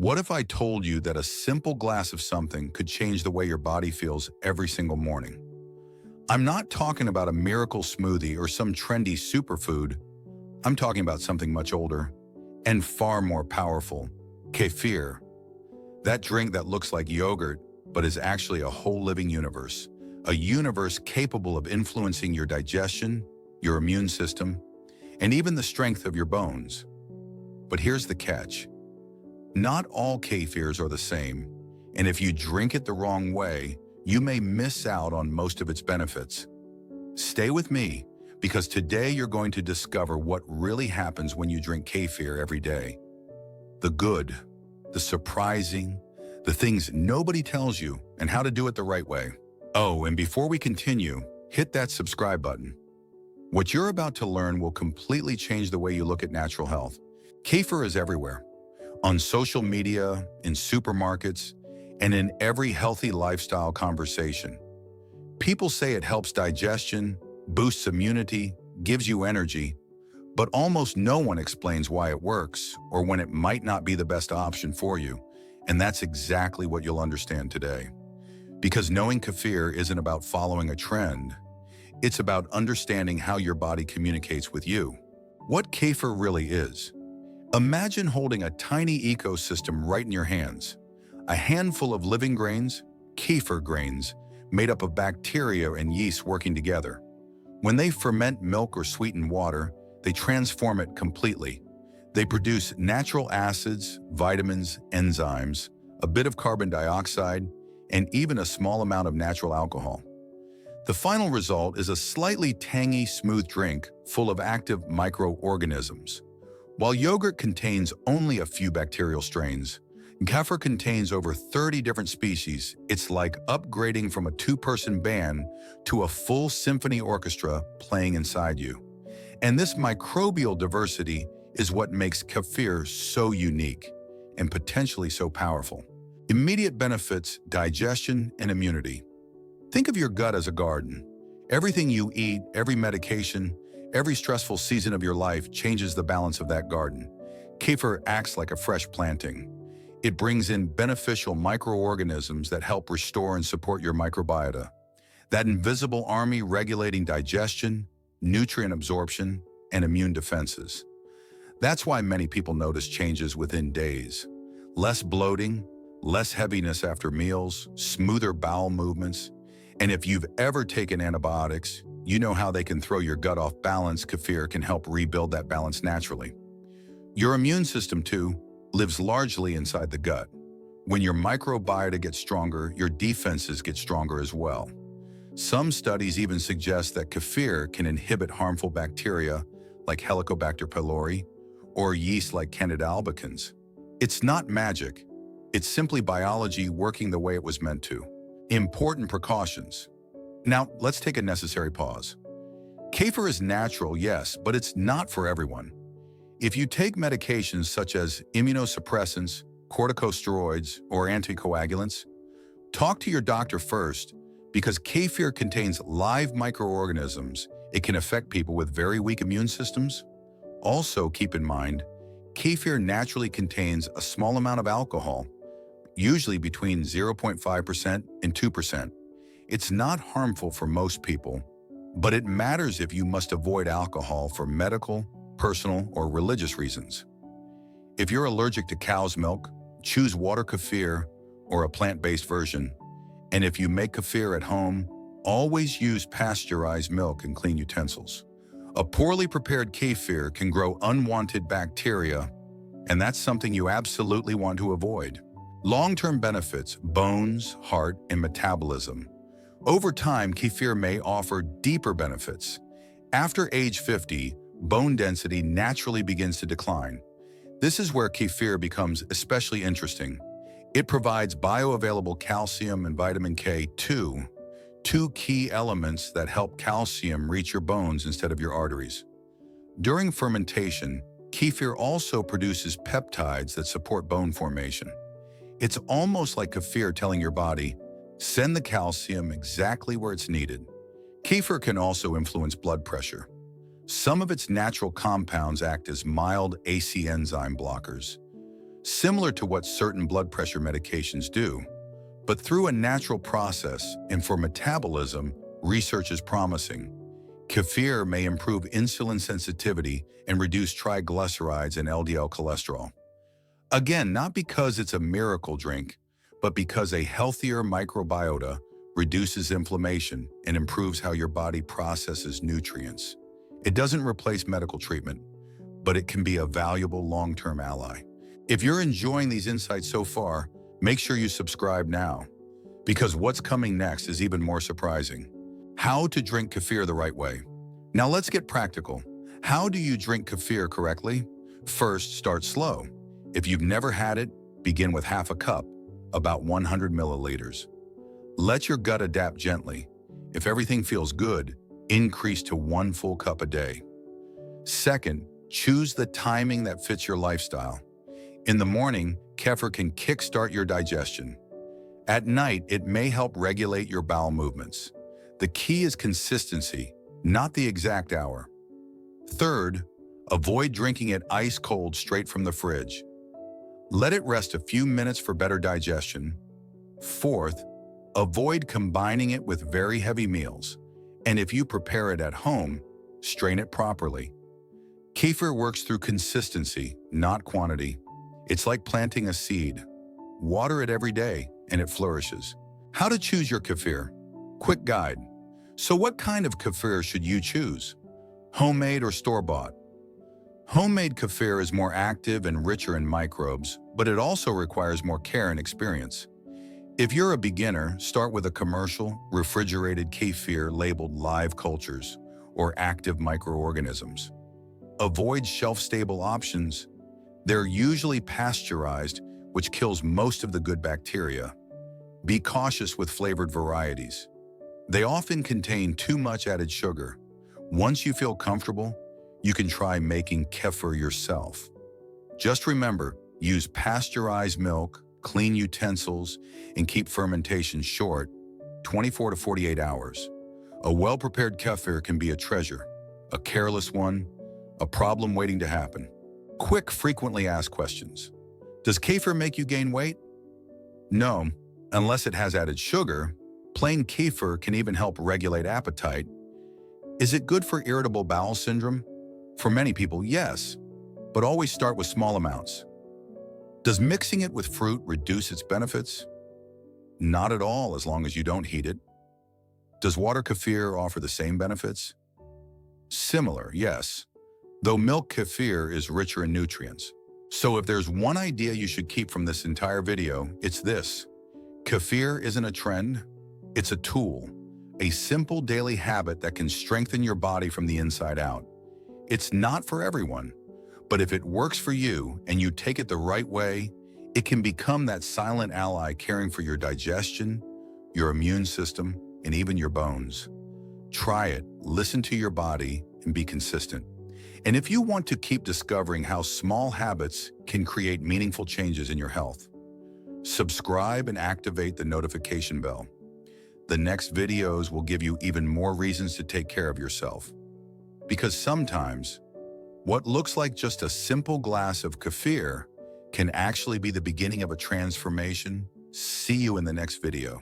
What if I told you that a simple glass of something could change the way your body feels every single morning? I'm not talking about a miracle smoothie or some trendy superfood. I'm talking about something much older and far more powerful. Kefir. That drink that looks like yogurt, but is actually a whole living universe. A universe capable of influencing your digestion, your immune system, and even the strength of your bones. But here's the catch. Not all kefirs are the same, and if you drink it the wrong way, you may miss out on most of its benefits. Stay with me, because today you're going to discover what really happens when you drink kefir every day. The good, the surprising, the things nobody tells you, and how to do it the right way. Oh, and before we continue, hit that subscribe button. What you're about to learn will completely change the way you look at natural health. Kefir is everywhere. On social media, in supermarkets, and in every healthy lifestyle conversation. People say it helps digestion, boosts immunity, gives you energy, but almost no one explains why it works or when it might not be the best option for you. And that's exactly what you'll understand today. Because knowing kefir isn't about following a trend, it's about understanding how your body communicates with you. What kefir really is. Imagine holding a tiny ecosystem right in your hands. A handful of living grains, kefir grains, made up of bacteria and yeast working together. When they ferment milk or sweeten water, they transform it completely. They produce natural acids, vitamins, enzymes, a bit of carbon dioxide, and even a small amount of natural alcohol. The final result is a slightly tangy, smooth drink full of active microorganisms. While yogurt contains only a few bacterial strains, kefir contains over 30 different species. It's like upgrading from a two-person band to a full symphony orchestra playing inside you. And this microbial diversity is what makes kefir so unique and potentially so powerful. Immediate benefits, digestion, and immunity. Think of your gut as a garden. Everything you eat, every medication, every stressful season of your life changes the balance of that garden. Kefir acts like a fresh planting. It brings in beneficial microorganisms that help restore and support your microbiota. That invisible army regulating digestion, nutrient absorption, and immune defenses. That's why many people notice changes within days. Less bloating, less heaviness after meals, smoother bowel movements. And if you've ever taken antibiotics, you know how they can throw your gut off balance. Kefir can help rebuild that balance naturally. Your immune system, too, lives largely inside the gut. When your microbiota gets stronger, your defenses get stronger as well. Some studies even suggest that kefir can inhibit harmful bacteria like Helicobacter pylori or yeast like Candida albicans. It's not magic. It's simply biology working the way it was meant to. Important precautions. Now, let's take a necessary pause. Kefir is natural, yes, but it's not for everyone. If you take medications such as immunosuppressants, corticosteroids, or anticoagulants, talk to your doctor first because kefir contains live microorganisms. It can affect people with very weak immune systems. Also, keep in mind, kefir naturally contains a small amount of alcohol, usually between 0.5% and 2%. It's not harmful for most people, but it matters if you must avoid alcohol for medical, personal, or religious reasons. If you're allergic to cow's milk, choose water kefir or a plant-based version. And if you make kefir at home, always use pasteurized milk and clean utensils. A poorly prepared kefir can grow unwanted bacteria, and that's something you absolutely want to avoid. Long-term benefits, bones, heart, and metabolism. Over time, kefir may offer deeper benefits. After age 50, bone density naturally begins to decline. This is where kefir becomes especially interesting. It provides bioavailable calcium and vitamin K2, two key elements that help calcium reach your bones instead of your arteries. During fermentation, kefir also produces peptides that support bone formation. It's almost like kefir telling your body, send the calcium exactly where it's needed. Kefir can also influence blood pressure. Some of its natural compounds act as mild AC enzyme blockers. similar to what certain blood pressure medications do. But through a natural process and for metabolism, research is promising. Kefir may improve insulin sensitivity and reduce triglycerides and LDL cholesterol. Again, not because it's a miracle drink, but because a healthier microbiota reduces inflammation and improves how your body processes nutrients. It doesn't replace medical treatment, but it can be a valuable long-term ally. If you're enjoying these insights so far, make sure you subscribe now, because what's coming next is even more surprising. How to drink kefir the right way. Now let's get practical. How do you drink kefir correctly? First, start slow. If you've never had it, begin with half a cup, about 100 milliliters. Let your gut adapt gently. If everything feels good, increase to 1 full cup a day. Second, choose the timing that fits your lifestyle. In the morning, kefir can kickstart your digestion. At night, it may help regulate your bowel movements. The key is consistency, not the exact hour. Third, avoid drinking it ice cold straight from the fridge. Let it rest a few minutes for better digestion. Fourth, avoid combining it with very heavy meals. And if you prepare it at home, strain it properly. Kefir works through consistency, not quantity. It's like planting a seed. Water it every day, and it flourishes. How to choose your kefir. Quick guide. So what kind of kefir should you choose? Homemade or store-bought? Homemade kefir is more active and richer in microbes, but it also requires more care and experience. If you're a beginner, start with a commercial, refrigerated kefir labeled live cultures or active microorganisms. Avoid shelf-stable options. They're usually pasteurized, which kills most of the good bacteria. Be cautious with flavored varieties. They often contain too much added sugar. Once you feel comfortable, you can try making kefir yourself. Just remember, use pasteurized milk, clean utensils, and keep fermentation short, 24 to 48 hours. A well-prepared kefir can be a treasure, a careless one, a problem waiting to happen. Quick, frequently asked questions. Does kefir make you gain weight? No, unless it has added sugar. Plain kefir can even help regulate appetite. Is it good for irritable bowel syndrome? For many people, yes, but always start with small amounts. Does mixing it with fruit reduce its benefits? Not at all, as long as you don't heat it. Does water kefir offer the same benefits? Similar, yes, though milk kefir is richer in nutrients. So if there's one idea you should keep from this entire video, it's this. Kefir isn't a trend, it's a tool, a simple daily habit that can strengthen your body from the inside out. It's not for everyone, but if it works for you and you take it the right way, it can become that silent ally caring for your digestion, your immune system, and even your bones. Try it, listen to your body, and be consistent. And if you want to keep discovering how small habits can create meaningful changes in your health, subscribe and activate the notification bell. The next videos will give you even more reasons to take care of yourself. Because sometimes, what looks like just a simple glass of kefir can actually be the beginning of a transformation. See you in the next video.